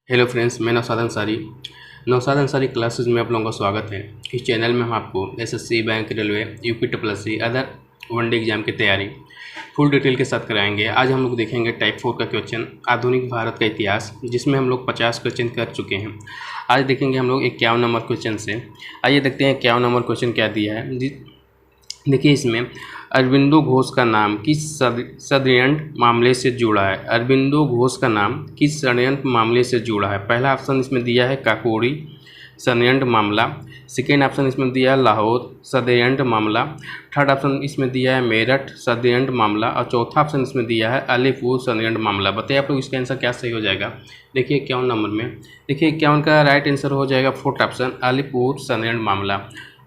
Hello friends, मैं Naushad Ansari classes में आप लोगों का स्वागत है। इस चैनल में हम आपको SSC, bank, railway, UP triple other one day exam की तैयारी फुल डिटेल के साथ कराएंगे। आज हम लोग देखेंगे टाइप 4 का क्वेश्चन, आधुनिक भारत का इतिहास, जिसमें हम लोग 50 क्वेश्चन कर चुके हैं। आज देखेंगे हम लोग 51 नंबर क्वेश्चन से। आइए देखते हैं 51 नंबर क्वेश्चन क्या दिया है। देखिए, इसमें अरबिंदो घोष का नाम किस षड्यंत्र मामले से जुड़ा है। अरबिंदो घोष का नाम किस षड्यंत्र मामले से जुड़ा है। पहला ऑप्शन इसमें दिया है काकोरी षड्यंत्र मामला। सेकेंड ऑप्शन इसमें दिया है लाहौर षड्यंत्र मामला। थर्ड ऑप्शन इसमें दिया है मेरठ षड्यंत्र मामला। और चौथा ऑप्शन इसमें दिया है अलीपुर षड्यंत्र मामला। बताइए आप लोग इसका आंसर क्या सही हो जाएगा। देखिए 51 नंबर में, देखिए 51 का राइट आंसर हो जाएगा फोर्थ ऑप्शन अलीपुर षड्यंत्र मामला।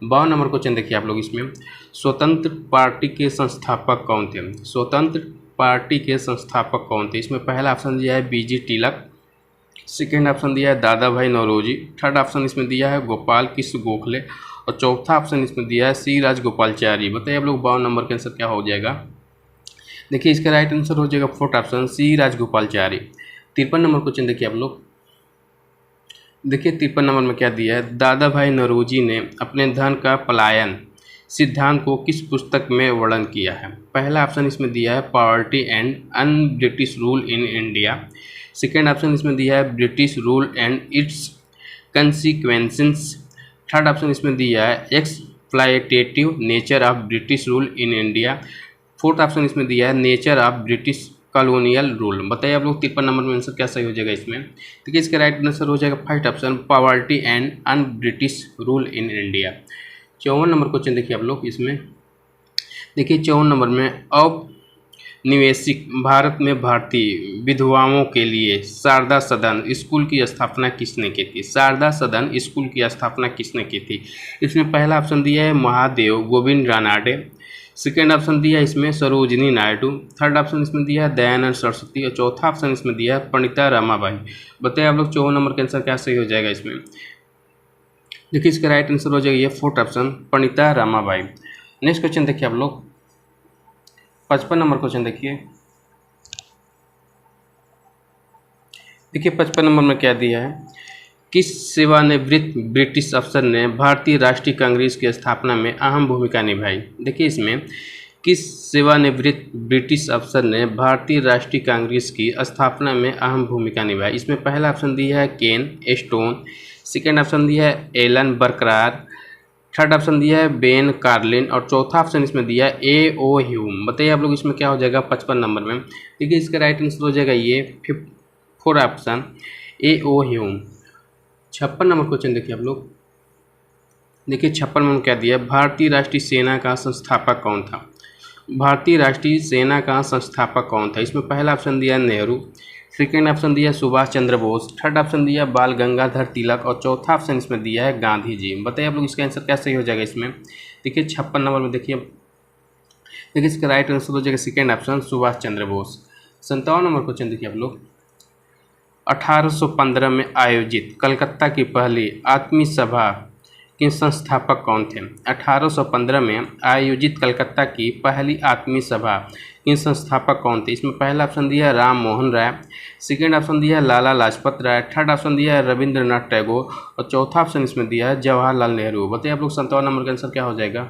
52 नंबर क्वेश्चन देखिए आप लोग इसमें, स्वतंत्र पार्टी के संस्थापक कौन थे। स्वतंत्र पार्टी के संस्थापक कौन थे। इसमें पहला ऑप्शन दिया है बीजी तिलक, सेकेंड ऑप्शन दिया है दादा भाई नौरोजी, थर्ड ऑप्शन इसमें दिया है गोपाल कृष्ण गोखले और चौथा ऑप्शन इसमें दिया है सी राजगोपालचारी। बताइए आप लोग 52 नंबर का आंसर क्या हो जाएगा। देखिए इसका राइट आंसर हो जाएगा fourth option C Rajagopalachari. 53 number question देखिए आप लोग, देखिए 53 नंबर में क्या दिया है, दादा भाई नौरोजी ने अपने धन का पलायन सिद्धांत को किस पुस्तक में वर्णन किया है। पहला ऑप्शन इसमें दिया है poverty and un British rule in India. Second option इसमें दिया है British rule and it's consequences. Third option इसमें दिया है exploitative nature of British rule in India. Fourth option इसमें दिया है nature of British colonial rule. बताइए आप लोग 53 नंबर में आंसर क्या सही हो जाएगा इसमें। देखिए इसका राइट आंसर हो जाएगा first option poverty and un British rule in India. 54 number question देखिए आप लोग इसमें, देखिए 54 नंबर में औपनिवेशिक भारत में भारतीय विधवाओं के लिए शारदा सदन स्कूल की स्थापना किसने की थी। शारदा सदन स्कूल की स्थापना किसने की थी। इसमें पहला ऑप्शन दिया है महादेव गोविंद रानाडे, सेकेंड ऑप्शन दिया है इसमें सरोजिनी नायडू, थर्ड ऑप्शन इसमें दिया है दयानंद सरस्वती और चौथा ऑप्शन इसमें दिया है पंडिता रमाबाई। बताइए आप लोग 54 नंबर का आंसर क्या सही हो जाएगा इसमें। देखिए इसका राइट आंसर हो जाएगा ये fourth option Pandita Ramabai. Next question देखिए आप लोग, 55 नंबर क्वेश्चन देखिए, देखिए 55 नंबर में क्या दिया है, किस सेवानिवृत्त ब्रिटिश अफसर ने भारतीय राष्ट्रीय कांग्रेस की स्थापना में अहम भूमिका निभाई। देखिए इसमें किस सेवानिवृत्त ब्रिटिश अफसर ने भारतीय राष्ट्रीय कांग्रेस की स्थापना में अहम भूमिका निभाई। इसमें पहला ऑप्शन दिया है केन स्टोन, सेकेंड ऑप्शन दिया है एलन बरकरार, थर्ड ऑप्शन दिया है बेन कार्लिन और चौथा ऑप्शन इसमें दिया है ए ओ ह्यूम। बताइए आप लोग इसमें क्या हो जाएगा 55 नंबर में। देखिए इसका राइट आंसर हो जाएगा ये fourth option A O Hume. 56 number question देखिए आप लोग, देखिए 56 में क्या दिया, भारतीय राष्ट्रीय सेना का संस्थापक कौन था। भारतीय राष्ट्रीय सेना का संस्थापक कौन था। इसमें पहला ऑप्शन दिया नेहरू, सेकेंड ऑप्शन दिया सुभाष चंद्र बोस, थर्ड ऑप्शन दिया बाल गंगाधर तिलक और चौथा ऑप्शन इसमें दिया है गांधी जी। बताइए आप लोग इसका आंसर क्या सही हो जाएगा इसमें। देखिए 56 नंबर में देखिए इसका राइट आंसर हो जाएगा second option Subhash Chandra Bose. 57 number question देखिए आप लोग, 1815 में आयोजित कलकत्ता की पहली आत्मीय सभा के संस्थापक कौन थे। 1815 में आयोजित कलकत्ता की पहली आत्मीय सभा के संस्थापक कौन थे। इसमें पहला ऑप्शन दिया है राम मोहन राय, सेकेंड ऑप्शन दिया है लाला लाजपत राय, थर्ड ऑप्शन दिया है रविंद्रनाथ टैगोर और चौथा ऑप्शन इसमें दिया है जवाहरलाल नेहरू। बताइए आप लोग 57 नंबर का आंसर क्या हो जाएगा।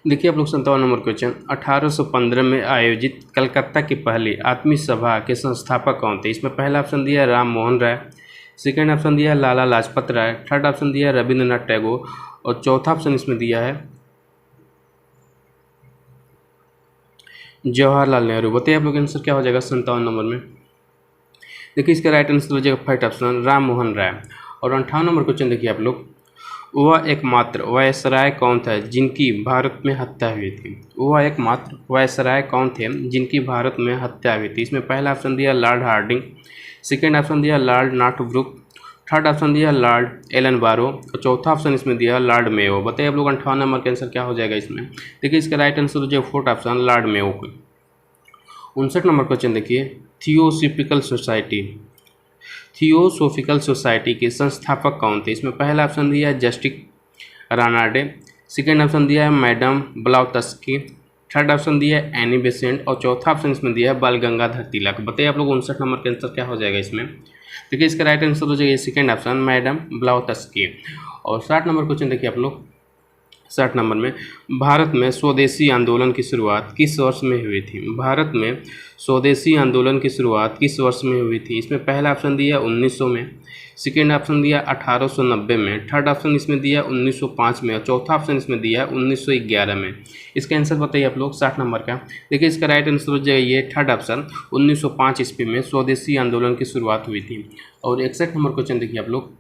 देखिए आप लोग 57 नंबर क्वेश्चन, 1815 में आयोजित कलकत्ता की पहली आत्मीय सभा के संस्थापक कौन थे। इसमें पहला ऑप्शन दिया है राम मोहन राय, सेकेंड ऑप्शन दिया है लाला लाजपत राय, थर्ड ऑप्शन दिया है रविंद्रनाथ टैगोर और चौथा ऑप्शन इसमें दिया है जवाहरलाल नेहरू। बताइए आप लोग आंसर क्या हो जाएगा 57 नंबर में। देखिए इसका राइट आंसर हो जाएगा फर्स्ट ऑप्शन राम मोहन राय। और 58 नंबर क्वेश्चन देखिए आप लोग, वह एकमात्र वायसराय कौन था जिनकी भारत में हत्या हुई थी। वह एकमात्र वायसराय कौन थे जिनकी भारत में हत्या हुई थी। इसमें पहला ऑप्शन दिया लॉर्ड हार्डिंग, सेकेंड ऑप्शन दिया लॉर्ड नॉर्थब्रुक, थर्ड ऑप्शन दिया लॉर्ड एलन बारो और चौथा ऑप्शन इसमें दिया लॉर्ड मेयो। बताइए आप लोग 58 नंबर का आंसर क्या हो जाएगा इसमें। देखिए इसका राइट आंसर हो जाएगा fourth option Lord Mayo. 59 number question देखिए, थियोसोफिकल सोसाइटी के संस्थापक कौन थे। इसमें पहला ऑप्शन दिया है जस्टिस रानाडे, सेकेंड ऑप्शन दिया है मैडम ब्लाउत्स्की, थर्ड ऑप्शन दिया है एनी बेसेंट और चौथा ऑप्शन इसमें दिया है बाल गंगाधर तिलक। बताइए आप लोग 59 नंबर के आंसर क्या हो जाएगा इसमें। देखिए इसका राइट आंसर हो जाएगा सेकंड ऑप्शन मैडम ब्लाउटस्की। और 60 नंबर क्वेश्चन देखिए आप लोग। 60 नंबर में भारत में स्वदेशी आंदोलन की शुरुआत किस वर्ष में हुई थी। भारत में स्वदेशी आंदोलन की शुरुआत किस वर्ष में हुई थी। इसमें पहला ऑप्शन दिया 1900 में, सेकेंड ऑप्शन दिया 1890 में, थर्ड ऑप्शन इसमें दिया 1905 में और चौथा ऑप्शन इसमें दिया 1911 में। इसका आंसर बताइए आप लोग 60 नंबर का। देखिए इसका राइट आंसर हो जाएगा ये थर्ड ऑप्शन 1905 ईस्वी में स्वदेशी आंदोलन की शुरुआत हुई थी। और 61 नंबर क्वेश्चन देखिए आप लोग।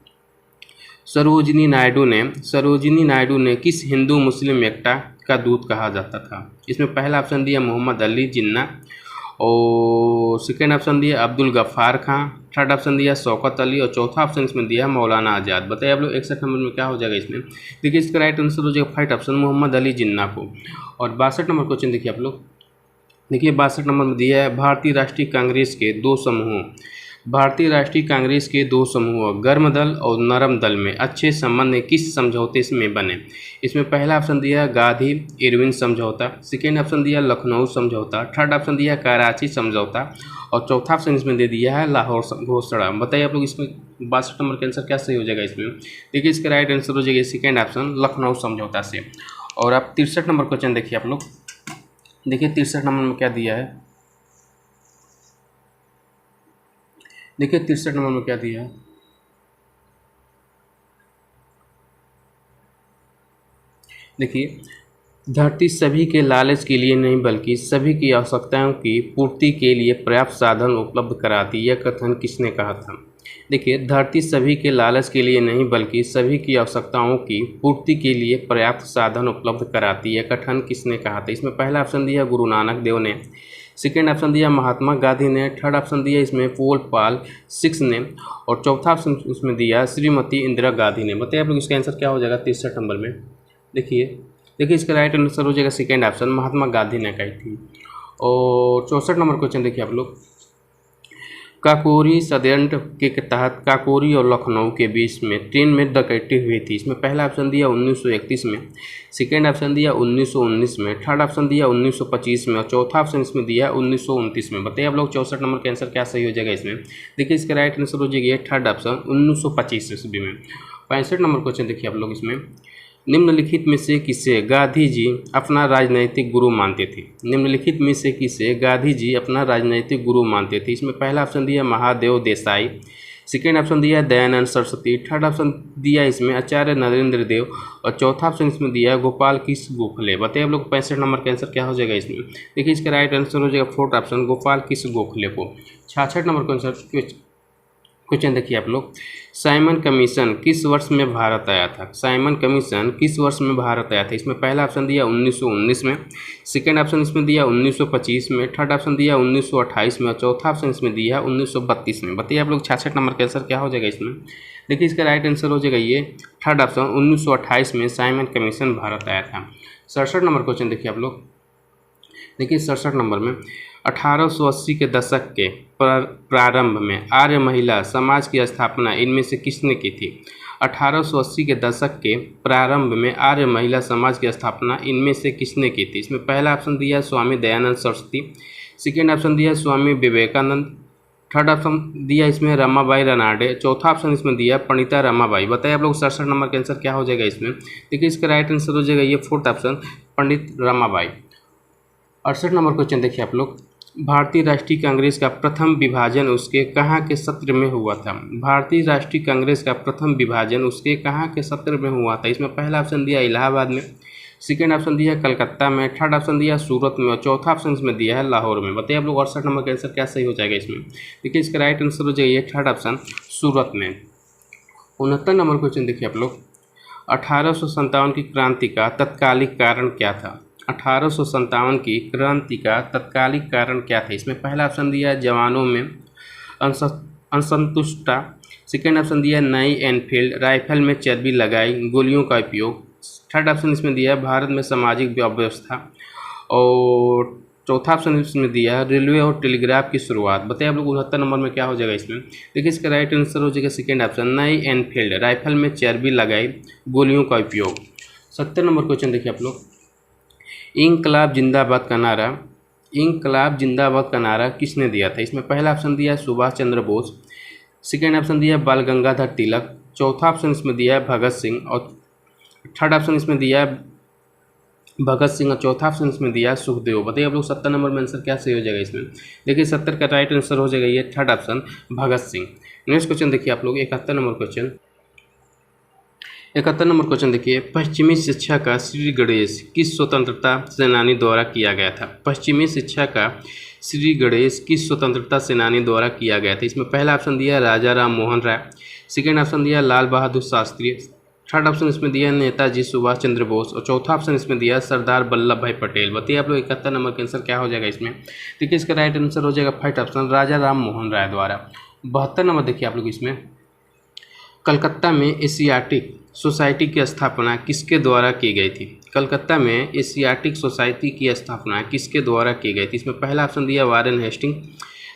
सरोजिनी नायडू ने किस हिंदू मुस्लिम एकता का दूत कहा जाता था। इसमें पहला ऑप्शन दिया मोहम्मद अली जिन्ना और सेकेंड ऑप्शन दिया अब्दुल गफ्फार खां, थर्ड ऑप्शन दिया शौकत अली और चौथा ऑप्शन इसमें दिया मौलाना आज़ाद। बताइए आप लोग 61 नंबर में क्या हो जाएगा इसमें। देखिए इसका राइट आंसर हो जाएगा फर्स्ट ऑप्शन मोहम्मद अली जिन्ना को। और 62 नंबर क्वेश्चन देखिए आप लोग। देखिए 62 नंबर में दिया है भारतीय राष्ट्रीय कांग्रेस के दो समूहों गर्म दल और नरम दल में अच्छे संबंध किस समझौते में बने। इसमें पहला ऑप्शन दिया गांधी इरविन समझौता, सेकेंड ऑप्शन दिया लखनऊ समझौता, थर्ड ऑप्शन दिया कराची समझौता और चौथा ऑप्शन इसमें दे दिया है लाहौर घोषणा। बताइए आप लोग इसमें 62 नंबर का आंसर क्या सही हो जाएगा इसमें। देखिए इसका राइट आंसर हो जाएगा सेकेंड ऑप्शन लखनऊ समझौता से। और आप 63 नंबर क्वेश्चन देखिए आप लोग। देखिए 63 नंबर में क्या दिया है। देखिए 63 नंबर में क्या दिया है। देखिए धरती सभी के लालच के लिए नहीं बल्कि सभी की आवश्यकताओं की पूर्ति के लिए पर्याप्त साधन उपलब्ध कराती, यह कथन किसने कहा था। देखिए धरती सभी के लालच के लिए नहीं बल्कि सभी की आवश्यकताओं की पूर्ति के लिए पर्याप्त साधन उपलब्ध कराती, यह कथन किसने कहा था। इसमें पहला ऑप्शन दिया गुरु नानक देव ने, सेकेंड ऑप्शन दिया महात्मा गांधी ने, थर्ड ऑप्शन दिया इसमें पोल पॉल सिक्स ने और चौथा ऑप्शन इसमें दिया श्रीमती इंदिरा गांधी ने। बताइए आप लोग इसका आंसर क्या हो जाएगा 63 नंबर में। देखिए इसका राइट आंसर हो जाएगा सेकेंड ऑप्शन महात्मा गांधी ने कही थी। और 64 नंबर क्वेश्चन देखिए आप लोग। काकोरी षड्यंत्र के तहत काकोरी और लखनऊ के बीच में ट्रेन में डकैती हुई थी। इसमें पहला ऑप्शन दिया 1931 में, सेकेंड ऑप्शन दिया 1919 में, थर्ड ऑप्शन दिया 1925 में और चौथा ऑप्शन इसमें दिया 1929 में। बताइए आप लोग 64 नंबर का आंसर क्या सही हो जाएगा इसमें। देखिए इसका राइट आंसर हो जाएगा थर्ड ऑप्शन 1925 ईस्वी में। 65 नंबर क्वेश्चन देखिए आप लोग इसमें। निम्नलिखित में से किसे गांधी जी अपना राजनैतिक गुरु मानते थे। निम्नलिखित में से किसे गांधी जी अपना राजनैतिक गुरु मानते थे। इसमें पहला ऑप्शन दिया महादेव देसाई, सेकेंड ऑप्शन दिया दयानंद सरस्वती, थर्ड ऑप्शन दिया इसमें आचार्य नरेंद्र देव और चौथा ऑप्शन इसमें दिया गोपाल कृष्ण गोखले। बताइए आप लोग 65 नंबर का आंसर क्या हो जाएगा इसमें। देखिए इसका राइट आंसर हो जाएगा फोर्थ ऑप्शन गोपाल कृष्ण गोखले को। 66 नंबर का आंसर क्वेश्चन देखिए आप लोग। साइमन कमीशन किस वर्ष में भारत आया था। साइमन कमीशन किस वर्ष में भारत आया था। इसमें पहला ऑप्शन दिया 1919 में, सेकेंड ऑप्शन इसमें दिया 1925 में, थर्ड ऑप्शन दिया 1928 में और चौथा ऑप्शन इसमें दिया 1932 में। बताइए आप लोग 66 नंबर का आंसर क्या हो जाएगा इसमें। देखिए इसका राइट आंसर हो जाएगा ये थर्ड ऑप्शन 1928 में साइमन कमीशन भारत आया था। 67 नंबर क्वेश्चन देखिए आप लोग। देखिए 67 नंबर में 1880 के दशक के प्रारंभ में आर्य महिला समाज की स्थापना इनमें से किसने की थी। 1880 के दशक के प्रारंभ में आर्य महिला समाज की स्थापना इनमें से किसने की थी। इसमें पहला ऑप्शन दिया स्वामी दयानंद सरस्वती, सेकेंड ऑप्शन दिया स्वामी विवेकानंद, थर्ड ऑप्शन दिया इसमें रमाबाई रनाडे, चौथा ऑप्शन इसमें दिया पंडिता रमाबाई। बताइए आप लोग 67 नंबर का आंसर क्या हो जाएगा इसमें। देखिए इसका राइट आंसर हो जाएगा ये फोर्थ ऑप्शन पंडित रमाबाई। 68 नंबर क्वेश्चन देखिए आप लोग। भारतीय राष्ट्रीय कांग्रेस का प्रथम विभाजन उसके कहाँ के सत्र में हुआ था। भारतीय राष्ट्रीय कांग्रेस का प्रथम विभाजन उसके कहाँ के सत्र में हुआ था। इसमें पहला ऑप्शन दिया इलाहाबाद में, सेकेंड ऑप्शन दिया कलकत्ता में, थर्ड ऑप्शन दिया सूरत में और चौथा ऑप्शन इसमें दिया है लाहौर में। बताइए आप लोग 68 नंबर का आंसर क्या सही हो जाएगा इसमें। देखिए इसका राइट आंसर हो जाएगा थर्ड ऑप्शन सूरत में। 69 नंबर क्वेश्चन देखिए आप लोग। 1857 की क्रांति का तत्कालिक कारण क्या था। 1857 की क्रांति का तत्कालिक कारण क्या था। इसमें पहला ऑप्शन दिया जवानों में असंतुष्टता, सेकेंड ऑप्शन दिया नई एनफील्ड राइफल में चर्बी लगाई गोलियों का उपयोग, थर्ड ऑप्शन इसमें दिया भारत में सामाजिक व्यवस्था और चौथा ऑप्शन इसमें दिया रेलवे और टेलीग्राफ की शुरुआत। बताइए आप लोग 69 नंबर में क्या हो जाएगा इसमें। देखिए इसका राइट आंसर हो जाएगा सेकेंड ऑप्शन नई एनफील्ड राइफल में चर्बी लगाई गोलियों का उपयोग। 70 नंबर क्वेश्चन देखिए आप लोग। इंकलाब जिंदाबाद का नारा, इंकलाब जिंदाबाद का नारा किसने दिया था? इसमें पहला ऑप्शन दिया है सुभाष चंद्र बोस, सेकेंड ऑप्शन दिया है बाल गंगाधर तिलक, चौथा ऑप्शन इसमें दिया है भगत सिंह, और थर्ड ऑप्शन इसमें दिया है भगत सिंह, और चौथा ऑप्शन इसमें दिया है सुखदेव। बताइए आप लोग 70 नंबर में आंसर क्या सही हो जाएगा इसमें? देखिए 70 का राइट आंसर हो जाएगा ये third option Bhagat Singh. Next question देखिए आप लोग 71 नंबर क्वेश्चन। 71 नंबर क्वेश्चन देखिए, पश्चिमी शिक्षा का श्री गणेश किस स्वतंत्रता सेनानी द्वारा किया गया था? पश्चिमी शिक्षा का श्री गणेश किस स्वतंत्रता सेनानी द्वारा किया गया था? इसमें पहला ऑप्शन दिया राजा राम मोहन राय, सेकेंड ऑप्शन दिया लाल बहादुर शास्त्री, थर्ड ऑप्शन इसमें दिया नेताजी सुभाष चंद्र बोस, और चौथा ऑप्शन इसमें दिया सरदार वल्लभ भाई पटेल। बताइए आप लोग 71 नंबर का आंसर क्या हो जाएगा इसमें? देखिए इसका राइट आंसर हो जाएगा फर्स्ट ऑप्शन राजा राम मोहन राय द्वारा। 72 नंबर देखिए आप लोग इसमें, कलकत्ता में एशियाटिक सोसाइटी की स्थापना किसके द्वारा की गई थी? कलकत्ता में एशियाटिक सोसाइटी की स्थापना किसके द्वारा की गई थी? इसमें पहला ऑप्शन दिया वारेन हेस्टिंग,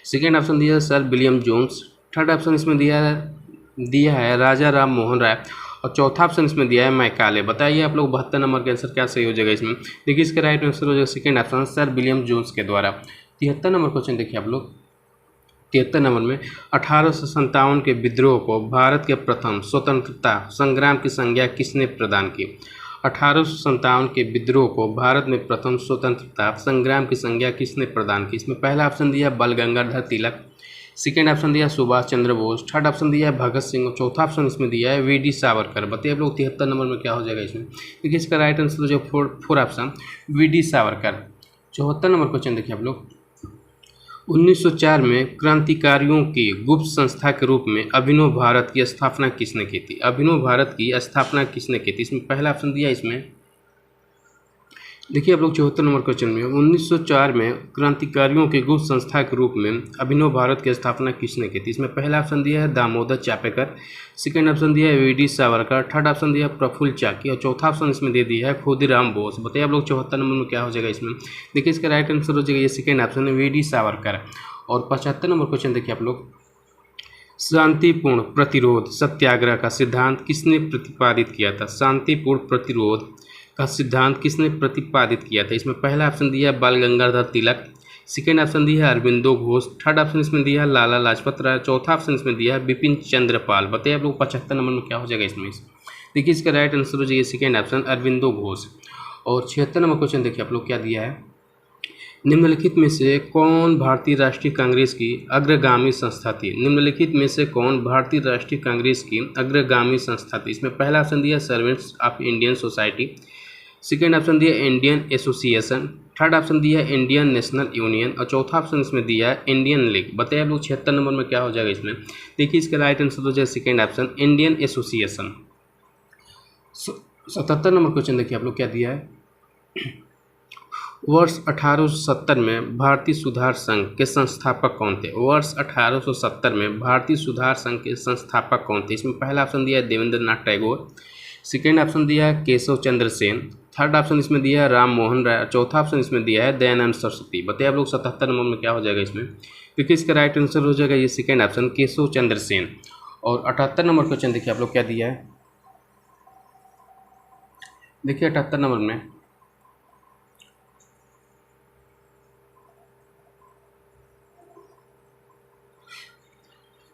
सेकेंड ऑप्शन दिया sir William Jones, third option इसमें दिया है राजा राम मोहन राय, और चौथा ऑप्शन इसमें दिया है मैकाले। बताइए आप लोग 72 नंबर का आंसर क्या सही हो जाएगा इसमें? देखिए इसका राइट आंसर हो जाएगा second option sir William Jones के द्वारा। 73 नंबर क्वेश्चन देखिए आप लोग, 73 नंबर में 1857 के विद्रोह को भारत के प्रथम स्वतंत्रता संग्राम की संज्ञा किसने प्रदान की? 1857 के विद्रोह को भारत में प्रथम स्वतंत्रता संग्राम की संज्ञा किसने प्रदान की? इसमें पहला ऑप्शन दिया बाल गंगाधर तिलक, सेकेंड ऑप्शन दिया सुभाष चंद्र बोस, थर्ड ऑप्शन दिया है भगत सिंह, और चौथा ऑप्शन इसमें दिया है वी डी सावरकर। बताइए आप लोग 73 नंबर में क्या हो जाएगा इसमें? देखिए इसका राइट आंसर हो जाएगा four option V D Savarkar. 74 number question देखिए आप लोग, 1904 में क्रांतिकारियों की गुप्त संस्था के रूप में अभिनव भारत की स्थापना किसने की थी? अभिनव भारत की स्थापना किसने की थी? इसमें पहला ऑप्शन दिया इसमें, देखिए आप लोग 74 नंबर क्वेश्चन में 1904 में क्रांतिकारियों के गुप्त संस्था के रूप में अभिनव भारत की स्थापना किसने की थी? इसमें पहला ऑप्शन दिया है दामोदर चापेकर, सेकेंड ऑप्शन दिया है V D Savarkar, third option दिया है प्रफुल्ल चाकी, और चौथा ऑप्शन इसमें दे दिया है खुदीराम बोस। बताइए आप लोग 74 नंबर में क्या हो जाएगा इसमें? देखिए इसका राइट आंसर हो जाएगा ये सेकेंड ऑप्शन है वी डी सावरकर। और 75 नंबर क्वेश्चन देखिए आप लोग, शांतिपूर्ण प्रतिरोध सत्याग्रह का सिद्धांत किसने प्रतिपादित किया था? शांतिपूर्ण प्रतिरोध का सिद्धांत किसने प्रतिपादित किया था? इसमें पहला ऑप्शन दिया बाल गंगाधर तिलक, सेकेंड ऑप्शन दिया है अरविंदो घोष, थर्ड ऑप्शन इसमें दिया है लाला लाजपत राय, चौथा ऑप्शन इसमें दिया है बिपिन चंद्र पाल। बताइए आप लोग 75 नंबर में क्या हो जाएगा इसमें? देखिए इसका राइट आंसर हो जाएगा सेकेंड ऑप्शन अरविंदो घोष। और 76 नंबर क्वेश्चन देखिए आप लोग क्या दिया है, निम्नलिखित में से कौन भारतीय राष्ट्रीय कांग्रेस की अग्रगामी संस्था थी? निम्नलिखित में से कौन भारतीय राष्ट्रीय कांग्रेस की अग्रगामी संस्था थी? इसमें पहला ऑप्शन दिया servants of Indian society, second option दिया इंडियन एसोसिएशन, थर्ड ऑप्शन दिया इंडियन नेशनल यूनियन, और चौथा ऑप्शन इसमें दिया है इंडियन लीग। बताइए आप लोग 76 नंबर में क्या हो जाएगा इसमें? देखिए इसका राइट आंसर हो जाएगा second option Indian association. 77 number question देखिए आप लोग क्या दिया है, वर्ष 1870 में भारतीय सुधार संघ के संस्थापक कौन थे? वर्ष 1870 में भारतीय सुधार संघ के संस्थापक कौन थे? इसमें पहला ऑप्शन दिया है देवेंद्र नाथ टैगोर, सेकेंड ऑप्शन दिया है केशव चंद्र सेन, थर्ड ऑप्शन इसमें दिया है राम मोहन राय, चौथा ऑप्शन इसमें दिया है दयानंद सरस्वती। बताइए आप लोग 77 नंबर में क्या हो जाएगा इसमें? देखिए इसका राइट आंसर हो जाएगा ये सेकेंड ऑप्शन केशव चंद्र सेन। और 78 नंबर क्वेश्चन देखिए आप लोग क्या दिया है, देखिए 78 नंबर में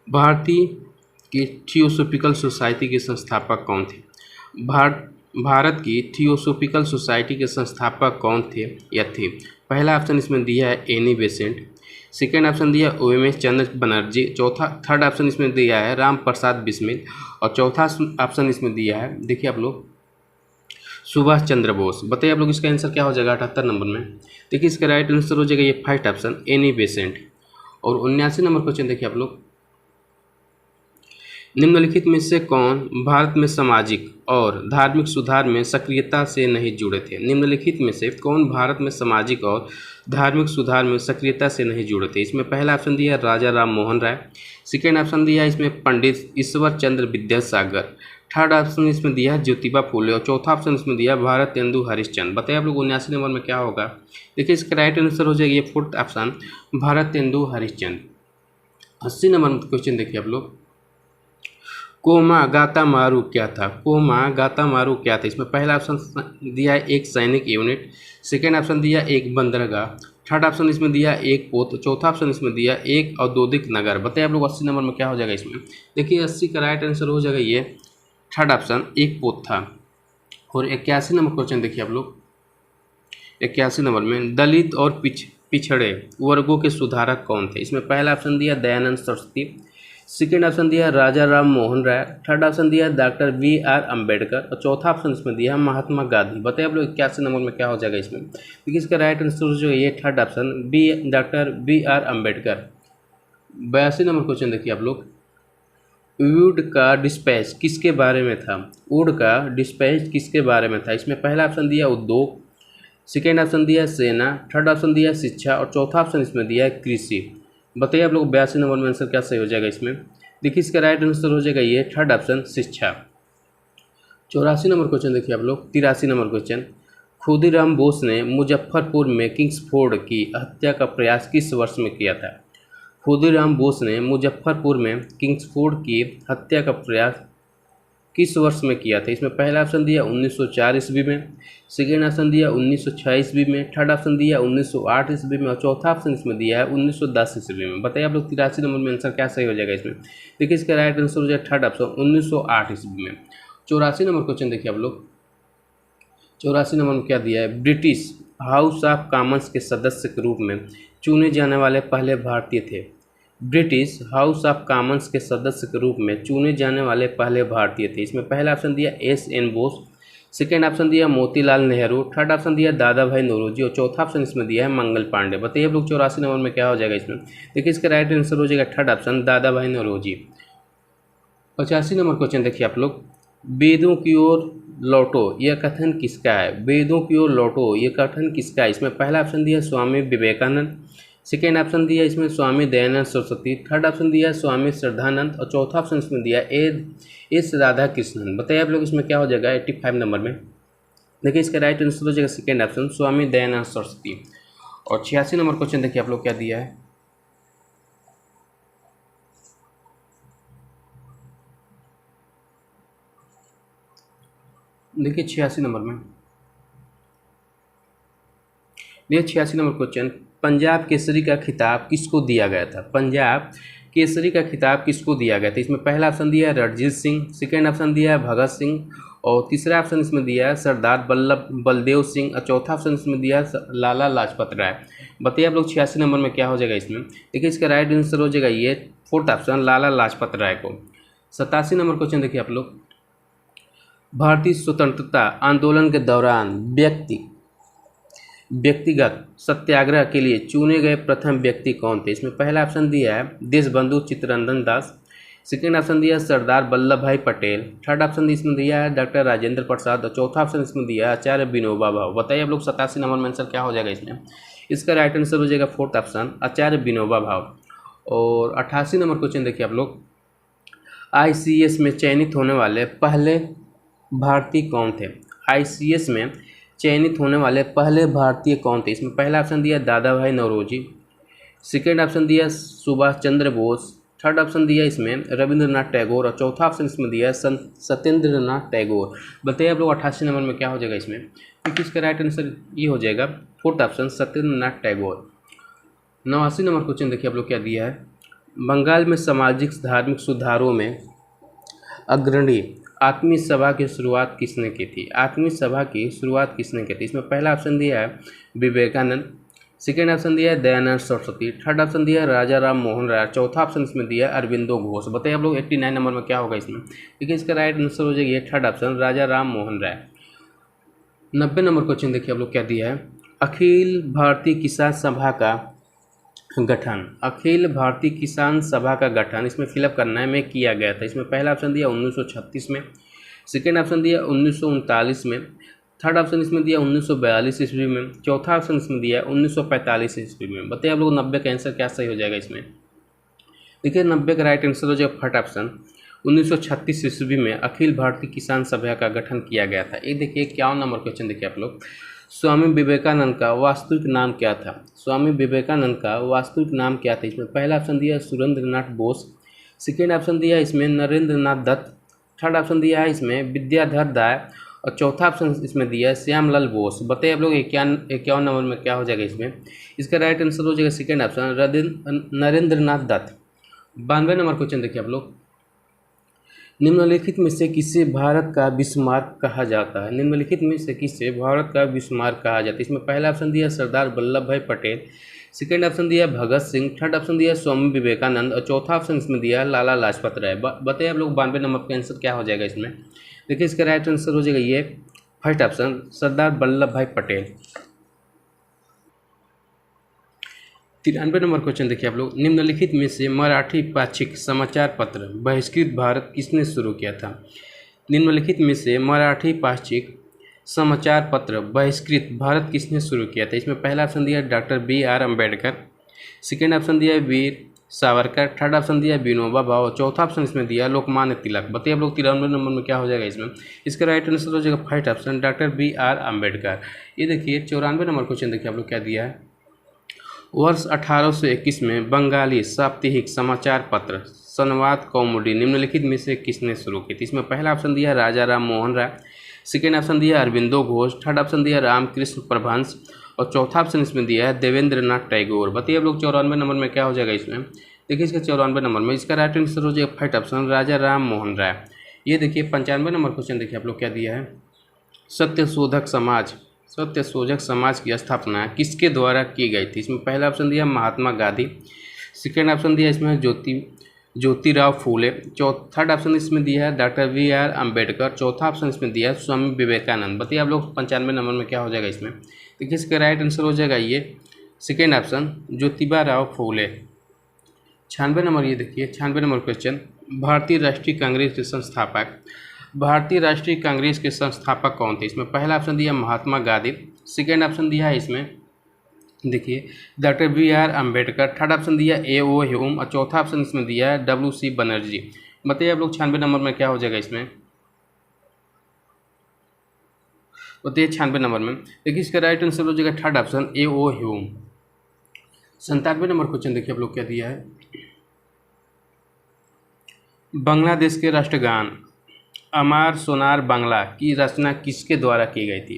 भारतीय की थियोसोफिकल सोसाइटी के संस्थापक कौन थे? भारत की थियोसोफिकल सोसाइटी के संस्थापक कौन थे या थे? पहला ऑप्शन इसमें दिया है एनी बेसेंट, सेकेंड ऑप्शन दिया ओएमएस चंद्र बनर्जी, थर्ड ऑप्शन इसमें दिया है राम प्रसाद बिस्मिल, और चौथा ऑप्शन इसमें दिया है देखिए आप लोग सुभाष चंद्र बोस। बताइए आप लोग इसका आंसर क्या हो जाएगा 78 नंबर में? देखिए इसका राइट आंसर हो जाएगा ये फर्स्ट ऑप्शन एनी बेसेंट। और 79 नंबर क्वेश्चन देखिए आप लोग, निम्नलिखित में से कौन भारत में सामाजिक और धार्मिक सुधार में सक्रियता से नहीं जुड़े थे? निम्नलिखित में से कौन भारत में सामाजिक और धार्मिक सुधार में सक्रियता से नहीं जुड़े थे? इसमें पहला ऑप्शन दिया राजा राम मोहन राय, सेकेंड ऑप्शन दिया इसमें पंडित ईश्वर चंद्र विद्यासागर, थर्ड ऑप्शन इसमें दिया ज्योतिबा फूले, और चौथा ऑप्शन इसमें दिया भारत तेंदु हरिश्चंद्र। बताइए आप लोग 79 नंबर में क्या होगा? देखिए इसका राइट आंसर हो जाएगा ये fourth option Bharat tendu Harishchandra. 80 number question देखिए आप लोग, कोमा गाता मारू क्या था? कोमा गाता मारू क्या था? इसमें पहला ऑप्शन दिया है एक सैनिक यूनिट, सेकेंड ऑप्शन दिया एक बंदरगाह, थर्ड ऑप्शन इसमें दिया एक पोत, चौथा ऑप्शन इसमें दिया एक औद्योगिक नगर। बताइए आप लोग 80 नंबर में क्या हो जाएगा इसमें? देखिए 80 का राइट आंसर हो जाएगा ये थर्ड ऑप्शन एक पोत था। और 81 नंबर क्वेश्चन देखिए आप लोग, 81 नंबर में दलित और पिछड़े वर्गों के सुधारक कौन थे? इसमें पहला ऑप्शन दिया दयानंद सरस्वती, सेकेंड ऑप्शन दिया राजा राम मोहन राय, थर्ड ऑप्शन दिया डॉक्टर BR अम्बेडकर और चौथा ऑप्शन इसमें दिया महात्मा गांधी। बताइए आप लोग 81 नंबर में क्या हो जाएगा इसमें? देखिए इसका राइट आंसर जो है ये third option doctor BR Ambedkar. 82 number question देखिए आप लोग, वुड का डिस्पैच किसके बारे में था? वुड का डिस्पैच किसके बारे में था? इसमें पहला ऑप्शन दिया उद्योग, सेकेंड ऑप्शन दिया सेना, थर्ड ऑप्शन दिया शिक्षा और चौथा ऑप्शन इसमें दिया है कृषि। बताइए आप लोग 82 नंबर में आंसर क्या सही हो जाएगा इसमें? देखिए इसका राइट आंसर हो जाएगा ये थर्ड ऑप्शन शिक्षा। 84 नंबर क्वेश्चन देखिए आप लोग, 83 नंबर क्वेश्चन, खुदीराम बोस ने मुजफ्फरपुर में किंग्सफोर्ड की हत्या का प्रयास किस वर्ष में किया था? खुदीराम बोस ने मुजफ्फरपुर में किंग्सफोर्ड की हत्या का प्रयास किस वर्ष में किया था? इसमें पहला ऑप्शन दिया 1904 ईस्वी में, सेकेंड ऑप्शन दिया 1906 ईस्वी में, थर्ड ऑप्शन दिया 1908 ईस्वी में और चौथा ऑप्शन इसमें दिया है 1910 ईस्वी में। बताइए आप लोग 83 नंबर में आंसर क्या सही हो जाएगा इसमें? देखिए इसका राइट आंसर हो जाएगा थर्ड ऑप्शन 1908 ईस्वी में। 84 नंबर क्वेश्चन देखिए आप लोग, 84 नंबर में क्या दिया है? ब्रिटिश हाउस ऑफ कॉमन्स के सदस्य के रूप में चुने जाने वाले पहले भारतीय थे। ब्रिटिश हाउस ऑफ कॉमन्स के सदस्य के रूप में चुने जाने वाले पहले भारतीय थे। इसमें पहला ऑप्शन दिया SN बोस, सेकेंड ऑप्शन दिया मोतीलाल नेहरू, थर्ड ऑप्शन दिया दादा भाई नौरोजी और चौथा ऑप्शन इसमें दिया है मंगल पांडे। बताइए आप लोग 84 नंबर में क्या हो जाएगा इसमें? देखिए इसका राइट आंसर हो जाएगा थर्ड ऑप्शन दादा भाई नौरोजी। 85 नंबर क्वेश्चन देखिए आप लोग, वेदों की ओर लौटो यह कथन किसका है? वेदों की ओर लौटो यह कथन किसका है? इसमें पहला ऑप्शन दिया स्वामी विवेकानंद, सेकेंड ऑप्शन दिया इसमें स्वामी दयानंद सरस्वती, थर्ड ऑप्शन दिया स्वामी श्रद्धानंद और चौथा ऑप्शन इसमें दिया एस राधा कृष्णन। बताइए आप लोग इसमें क्या हो जाएगा 85 नंबर में? देखिए इसका राइट आंसर हो जाएगा सेकेंड ऑप्शन स्वामी दयानंद सरस्वती। और 86 नंबर क्वेश्चन देखिए आप लोग क्या दिया है, देखिए 86 नंबर में, देखिए 86 नंबर क्वेश्चन, पंजाब केसरी का खिताब किसको दिया गया था? पंजाब केसरी का खिताब किसको दिया गया था? इसमें पहला ऑप्शन दिया है रणजीत सिंह, सेकेंड ऑप्शन दिया है भगत सिंह और तीसरा ऑप्शन इसमें दिया है सरदार बलदेव सिंह और चौथा ऑप्शन इसमें दिया है लाला लाजपत राय। बताइए आप लोग 86 नंबर में क्या हो जाएगा इसमें? देखिए इसका राइट आंसर हो जाएगा ये फोर्थ ऑप्शन लाला लाजपत राय को। 87 नंबर क्वेश्चन देखिए आप लोग, भारतीय स्वतंत्रता आंदोलन के दौरान व्यक्तिगत सत्याग्रह के लिए चुने गए प्रथम व्यक्ति कौन थे? इसमें पहला ऑप्शन दिया है देशबंधु चित्तरंजन दास, सेकेंड ऑप्शन दिया है सरदार वल्लभ भाई पटेल, थर्ड ऑप्शन इसमें दिया है डॉक्टर राजेंद्र प्रसाद और चौथा ऑप्शन इसमें दिया है आचार्य विनोबा भावे। बताइए आप लोग 87 नंबर में आंसर क्या हो जाएगा इसमें? इसका राइट आंसर हो जाएगा फोर्थ ऑप्शन आचार्य विनोबा भावे। और 88 नंबर क्वेश्चन देखिए आप लोग, ICS में चयनित होने वाले पहले भारतीय कौन थे? ICS में चयनित होने वाले पहले भारतीय कौन थे? इसमें पहला ऑप्शन दिया दादा भाई नौरोजी, सेकेंड ऑप्शन दिया सुभाष चंद्र बोस, थर्ड ऑप्शन दिया इसमें रविंद्रनाथ टैगोर और चौथा ऑप्शन इसमें दिया सत्येंद्र नाथ टैगोर। बताइए आप लोग 88 नंबर में क्या हो जाएगा इसमें? क्योंकि इसका राइट आंसर ये हो जाएगा fourth option Satyendra Nath Tagore. 89 number question देखिए आप लोग क्या दिया है, बंगाल में सामाजिक धार्मिक सुधारों में अग्रणी आत्मीय सभा की शुरुआत किसने की थी? आत्मीय सभा की शुरुआत किसने की थी? इसमें पहला ऑप्शन दिया है विवेकानंद, सेकेंड ऑप्शन दिया है दयानंद सरस्वती, थर्ड ऑप्शन दिया है राजा राम मोहन राय, चौथा ऑप्शन इसमें दिया है अरविंदो घोष। बताइए आप लोग 89 नंबर में क्या होगा इसमें? देखिए इसका राइट आंसर हो जाएगा थर्ड ऑप्शन राजा राम मोहन राय। 90 नंबर क्वेश्चन देखिए आप लोग क्या दिया है, अखिल भारतीय किसान सभा का गठन, अखिल भारतीय किसान सभा का गठन इसमें फिलअप करना है में किया गया था। इसमें पहला ऑप्शन दिया 1936 में, सेकेंड ऑप्शन दिया 1939 में, थर्ड ऑप्शन इसमें दिया 1942 ईस्वी में, चौथा ऑप्शन इसमें दिया 1945 ईस्वी में। बताइए आप लोग 90 का आंसर क्या सही हो जाएगा इसमें? देखिए 90 का राइट आंसर हो जाएगा फर्स्ट ऑप्शन 1936 ईस्वी में अखिल भारतीय किसान सभा का गठन किया गया था। ये देखिए 51 नंबर क्वेश्चन देखिए आप लोग, स्वामी विवेकानंद का वास्तविक नाम क्या था? स्वामी विवेकानंद का वास्तविक नाम क्या था? इसमें पहला ऑप्शन दिया सुरेंद्र नाथ बोस, सेकेंड ऑप्शन दिया इसमें नरेंद्र नाथ दत्त, थर्ड ऑप्शन दिया है इसमें विद्याधर राय और चौथा ऑप्शन इसमें दिया है श्यामलाल बोस। बताइए आप लोग 51 नंबर में क्या हो जाएगा इसमें। इसका राइट आंसर हो जाएगा second option Narendranath Dutt. 92 number question देखिए आप लोग, निम्नलिखित में से किसे भारत का बिस्मार्क कहा जाता है। निम्नलिखित में से किसे भारत का बिस्मार्क कहा जाता है। इसमें पहला ऑप्शन दिया सरदार वल्लभ भाई पटेल, सेकेंड ऑप्शन दिया भगत सिंह, थर्ड ऑप्शन दिया स्वामी विवेकानंद और चौथा ऑप्शन इसमें दिया लाला लाजपत राय। बताइए आप लोग 92 नंबर का आंसर क्या हो जाएगा इसमें। देखिए इसका राइट आंसर हो जाएगा ये फर्स्ट ऑप्शन सरदार वल्लभ भाई पटेल। 93 नंबर क्वेश्चन देखिए आप लोग, निम्नलिखित में से मराठी पाक्षिक समाचार पत्र बहिष्कृत भारत किसने शुरू किया था। निम्नलिखित में से मराठी पाक्षिक समाचार पत्र बहिष्कृत भारत किसने शुरू किया था। इसमें पहला ऑप्शन दिया doctor BR Ambedkar, second option दिया वीर सावरकर, थर्ड ऑप्शन दिया विनोबा भावे, चौथा ऑप्शन इसमें दिया लोकमान्य तिलक। बताइए आप लोग 93 नंबर में क्या हो जाएगा इसमें। इसका राइट आंसर हो जाएगा first option doctor BR Ambedkar. ये देखिए 94 नंबर क्वेश्चन देखिए आप लोग क्या दिया है, वर्ष 1821 में बंगाली साप्ताहिक समाचार पत्र संवाद कौमुदी निम्नलिखित में से किसने शुरू की थी। इसमें पहला ऑप्शन दिया राजा राम मोहन राय, सेकेंड ऑप्शन दिया अरविंदो घोष, थर्ड ऑप्शन दिया रामकृष्ण परमहंस और चौथा ऑप्शन इसमें दिया है देवेंद्र नाथ टैगोर। बताइए आप लोग 94 नंबर में क्या हो जाएगा इसमें। देखिए इसका 94 नंबर में इसका राइट आंसर हो जाएगा फर्स्ट ऑप्शन राजा राम मोहन राय। ये देखिए 95 नंबर क्वेश्चन देखिए आप लोग क्या दिया है, सत्यशोधक समाज की स्थापना किसके द्वारा की गई थी। इसमें पहला ऑप्शन दिया महात्मा गांधी, सेकेंड ऑप्शन दिया इसमें ज्योतिराव फूले, थर्ड ऑप्शन इसमें दिया है डॉक्टर BR अम्बेडकर, चौथा ऑप्शन इसमें दिया है स्वामी विवेकानंद। बताइए आप लोग 95 नंबर में क्या हो जाएगा इसमें। देखिए इसका राइट आंसर हो जाएगा ये सेकेंड ऑप्शन ज्योतिबा राव फूले। 96 नंबर, ये देखिए 96 नंबर क्वेश्चन, भारतीय राष्ट्रीय कांग्रेस के संस्थापक कौन थे। इसमें पहला ऑप्शन दिया महात्मा गांधी, सेकेंड ऑप्शन दिया है इसमें देखिए doctor BR Ambedkar, third option दिया A.O. ह्यूम और चौथा ऑप्शन इसमें दिया है W.C. बनर्जी। बताइए आप लोग 96 नंबर में क्या हो जाएगा इसमें। बताइए 96 नंबर में देखिए इसका राइट आंसर हो जाएगा third option A.O. Hume. 97 number question देखिए आप लोग क्या दिया है, बांग्लादेश के राष्ट्रगान अमार सोनार बांग्ला की रचना किसके द्वारा की गई थी।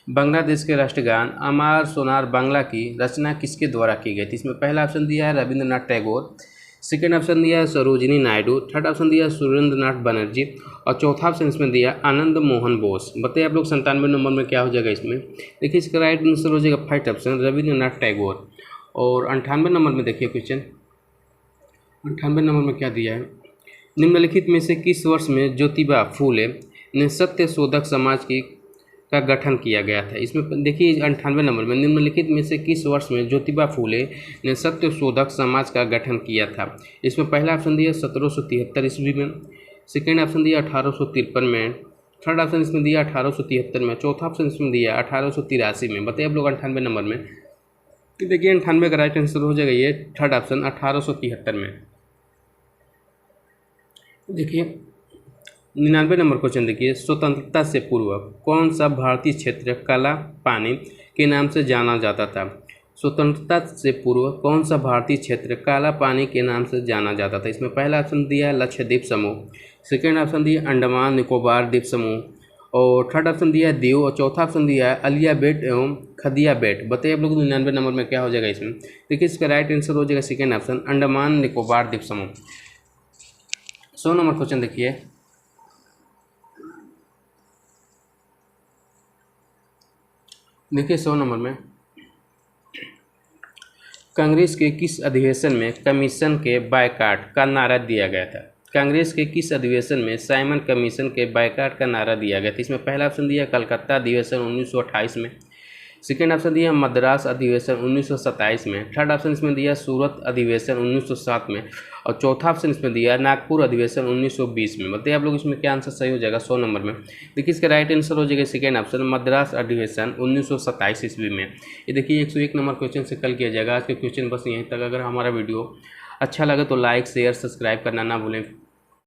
बांग्लादेश के राष्ट्रगान अमार सोनार बांग्ला की रचना किसके द्वारा की गई थी। इसमें पहला ऑप्शन दिया है रविंद्रनाथ टैगोर, सेकेंड ऑप्शन दिया है सरोजिनी नायडू, थर्ड ऑप्शन दिया है सुरेंद्रनाथ बनर्जी और चौथा ऑप्शन इसमें दिया आनंद मोहन बोस। बताइए आप लोग 97 नंबर में क्या हो जाएगा इसमें। देखिए इसका राइट आंसर हो जाएगा फर्स्ट ऑप्शन रविंद्रनाथ टैगोर। और 98 नंबर में देखिए क्वेश्चन, 98 नंबर में क्या दिया है, निम्नलिखित में से किस वर्ष में ज्योतिबा फूले ने सत्यशोधक समाज का गठन किया गया था। इसमें देखिए 98 नंबर में निम्नलिखित में से किस वर्ष में ज्योतिबा फूले ने सत्यशोधक समाज का गठन किया था। इसमें पहला ऑप्शन दिया 1773 ईस्वी में, सेकेंड ऑप्शन दिया 1853 में, थर्ड ऑप्शन इसमें दिया 1873 में, चौथा ऑप्शन इसमें दिया 1883 में। बताइए आप लोग 98 नंबर में। देखिए 98 का राइट आंसर हो जाएगा ये थर्ड ऑप्शन 1873 में। देखिए 99 नंबर क्वेश्चन देखिए, स्वतंत्रता से पूर्व कौन सा भारतीय क्षेत्र काला पानी के नाम से जाना जाता था। स्वतंत्रता से पूर्व कौन सा भारतीय क्षेत्र काला पानी के नाम से जाना जाता था। इसमें पहला ऑप्शन दिया लक्षद्वीप समूह, सेकेंड ऑप्शन दिया अंडमान निकोबार द्वीप समूह और थर्ड ऑप्शन दिया है दीव और चौथा ऑप्शन दिया है अलिया बेट एवं खदिया बेट। बताइए आप लोग 99 नंबर में क्या हो जाएगा इसमें। देखिए इसका राइट आंसर हो जाएगा सेकेंड ऑप्शन अंडमान निकोबार द्वीप समूह। 100 नंबर क्वेश्चन देखिए, देखिए 100 नंबर में कांग्रेस के किस अधिवेशन में कमीशन के बायकॉट का नारा दिया गया था। कांग्रेस के किस अधिवेशन में साइमन कमीशन के बायकॉट का नारा दिया गया था। इसमें पहला ऑप्शन दिया कलकत्ता अधिवेशन 1928 में, सेकेंड ऑप्शन दिया मद्रास अधिवेशन 1927 में, थर्ड ऑप्शन इसमें दिया सूरत अधिवेशन 1907 में और चौथा ऑप्शन इसमें दिया नागपुर अधिवेशन 1920 में। बताइए आप लोग इसमें क्या आंसर सही हो जाएगा 100 नंबर में। देखिए इसका राइट आंसर हो जाएगा सेकेंड ऑप्शन मद्रास अधिवेशन 1927 ईस्वी में। ये देखिए 101 नंबर क्वेश्चन से कल किया जाएगा। आज के क्वेश्चन बस यहीं तक। अगर हमारा वीडियो अच्छा लगे तो लाइक शेयर सब्सक्राइब करना ना भूलें।